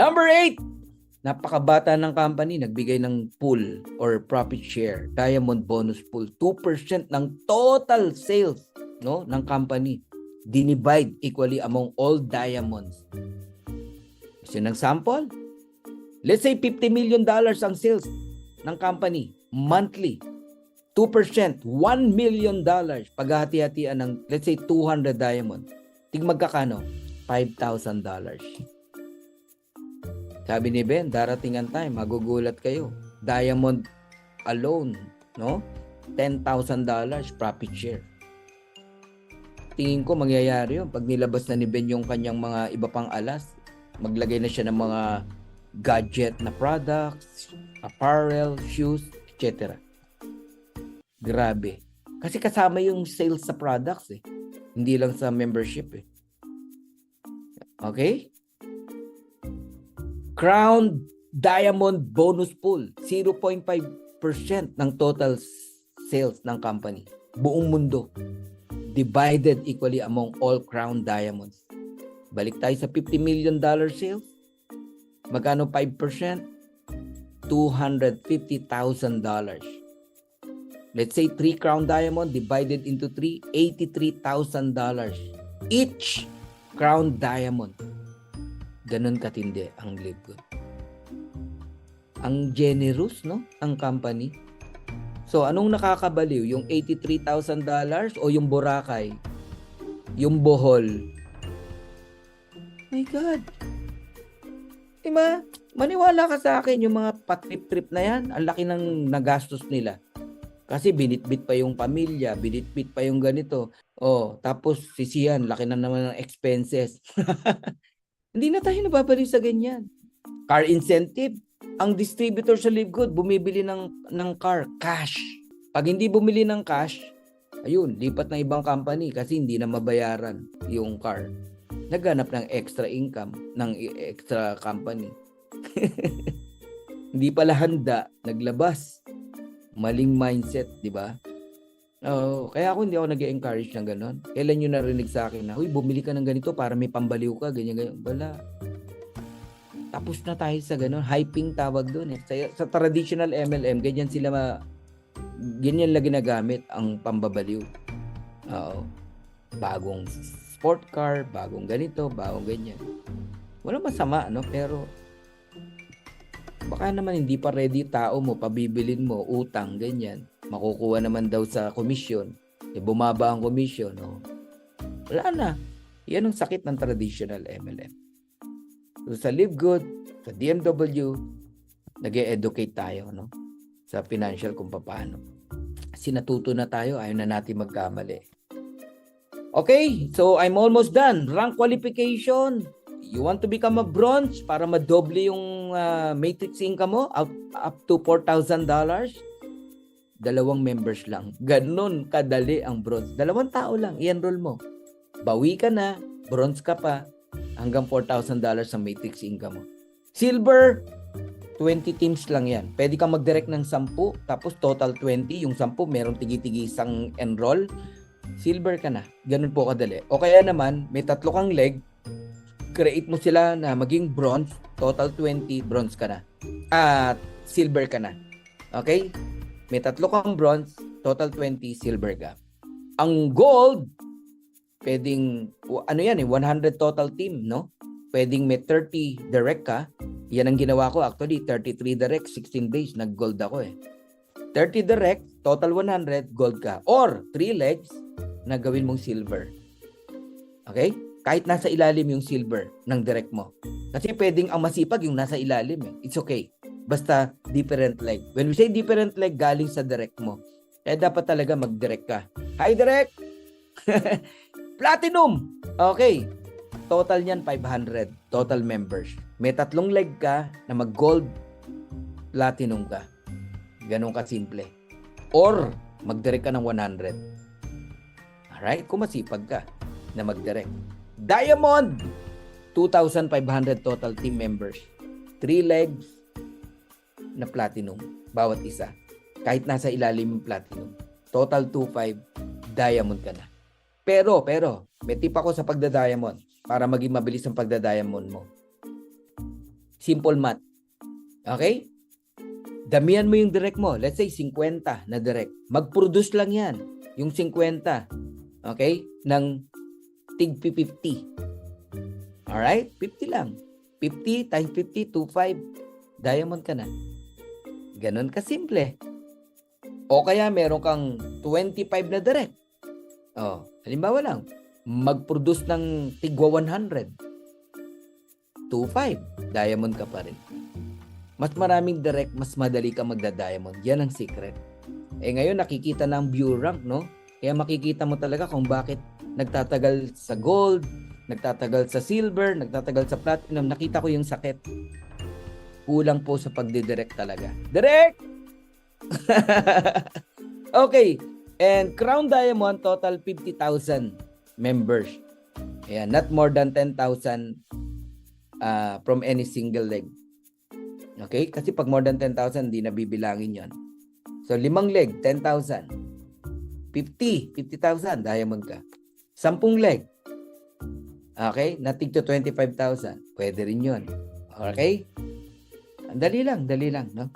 Number 8, napakabata ng company, nagbigay ng pool or profit share, diamond bonus pool, 2% ng total sales, no, ng company. Dinivide equally among all diamonds. Gusto ng sample? Let's say $50 million ang sales ng company monthly. 2%, $1 million. Paghati-hatian ng, let's say, 200 diamonds. Tig magkakano? $5,000. Sabi ni Ben, darating ang time, magugulat kayo. Diamond alone, no? $10,000 profit share. Tingin ko mangyayari yun. Pag nilabas na ni Ben yung kanyang mga iba pang alas, maglagay na siya ng mga gadget na products, apparel, shoes, etc. Grabe. Kasi kasama yung sales sa products eh. Hindi lang sa membership eh. Okay? Crown Diamond Bonus Pool, 0.5% ng total sales ng company. Buong mundo. Divided equally among all Crown Diamonds. Balik tayo sa $50 million sales. Magkano 5%? $250,000. Let's say 3 Crown Diamond divided into 3, $83,000. Each Crown Diamond. Ganun katindi ang Live Good. Ang generous, no? Ang company. So, anong nakakabaliw? Yung $83,000 o yung Boracay? Yung Bohol? My God. Diba? Maniwala ka sa akin, yung mga patrip-trip na yan, ang laki ng nagastos nila. Kasi binitbit pa yung pamilya, binitbit pa yung ganito. Oh, tapos sisiyan, laki na naman ng expenses. Hindi na tayo nababaliw sa ganyan. Car incentive. Ang distributor sa Live Good, bumibili ng car, cash. Pag hindi bumili ng cash, ayun, lipat ng ibang company kasi hindi na mabayaran yung car. Naghanap ng extra income ng extra company. Hindi pala handa, naglabas. Maling mindset, di ba? Kaya ako hindi ako nag-encourage ng gano'n. Kailan nyo narinig sa akin na, uy, bumili ka ng ganito para may pambaliw ka, ganyan. Wala. Tapos na tayo sa gano'n. Hyping tawag doon eh. Sa traditional MLM, ganyan ganyan lang ginagamit ang pambabaliw. Bagong sport car, bagong ganito, bagong ganyan. Walang masama, no? Pero baka naman hindi pa ready tao mo, pabibilin mo, utang, ganyan. Makukuha naman daw sa komisyon. Bumaba ang komisyon, no? Wala na. Yan ang sakit ng traditional MLM. So, sa Live Good, sa DMW, nag-e-educate tayo, no? Sa financial kung paano. Kasi natuto na tayo, ayaw na natin magkamali. Okay, so I'm almost done. Rank qualification. You want to become a bronze para madoble yung matrix income mo up to $4,000? 2 members lang. Ganun kadali ang bronze. 2 tao lang, i-enroll mo. Bawi ka na, bronze ka pa, hanggang $4,000 sa matrix income mo. Silver, 20 teams lang yan. Pwede kang mag-direct ng 10, tapos total 20. Yung 10, meron tigi-tigi isang enroll. Silver ka na. Ganun po kadali. O kaya naman, may 3 kang leg, create mo sila na maging bronze, total 20, bronze ka na. At silver ka na. Okay? May 3 kang bronze, total 20, silver ka. Ang gold, pwedeng, 100 total team, no? Pwedeng may 30 direct ka. Yan ang ginawa ko actually, 33 direct, 16 days, nag-gold ako eh. 30 direct, total 100, gold ka. Or 3 legs, na gawin mong silver. Okay? Kahit nasa ilalim yung silver ng direct mo. Kasi pwedeng ang masipag yung nasa ilalim eh. It's okay. Basta different leg. When we say different leg, galing sa direct mo. Kaya dapat talaga mag-direct ka. Hi, direct! Platinum! Okay. Total niyan 500. Total members. May 3 leg ka na mag-gold, platinum ka. Ganun ka simple. Or mag-direct ka ng 100. Alright? Kung masipag ka na mag-direct. Diamond! 2,500 total team members. 3 legs na platinum. Bawat isa. Kahit nasa ilalim yung platinum. Total 2,500. Diamond ka na. Pero, may tip ako sa pagda-diamond para maging mabilis ang pagda-diamond mo. Simple math. Okay? Damihan mo yung direct mo. Let's say 50 na direct. Mag-produce lang yan. Yung 50. Okay? Ng tig 50. Alright? 50 lang. 50 times 50, 25. Diamond ka na. Ganon kasimple. O kaya meron kang 25 na direct. Oh, halimbawa lang, mag-produce ng tigwa 100. 25. Diamond ka pa rin. Mas maraming direct, mas madali ka magda-diamond. Yan ang secret. Ngayon nakikita na ang view rank, no? Kaya makikita mo talaga kung bakit nagtatagal sa gold, nagtatagal sa silver, nagtatagal sa platinum. Nakita ko yung sakit. Kulang po sa pagdidirect talaga. Direct! Okay. And Crown Diamond, total 50,000 members. Ayan, not more than 10,000 from any single leg. Okay? Kasi pag more than 10,000, hindi na bibilangin yon. So, 5 leg, 10,000. 50,000, diamond ka. 10 leg. Okay? Natig to 25,000. Pwede rin yon. Okay? Dali lang, no?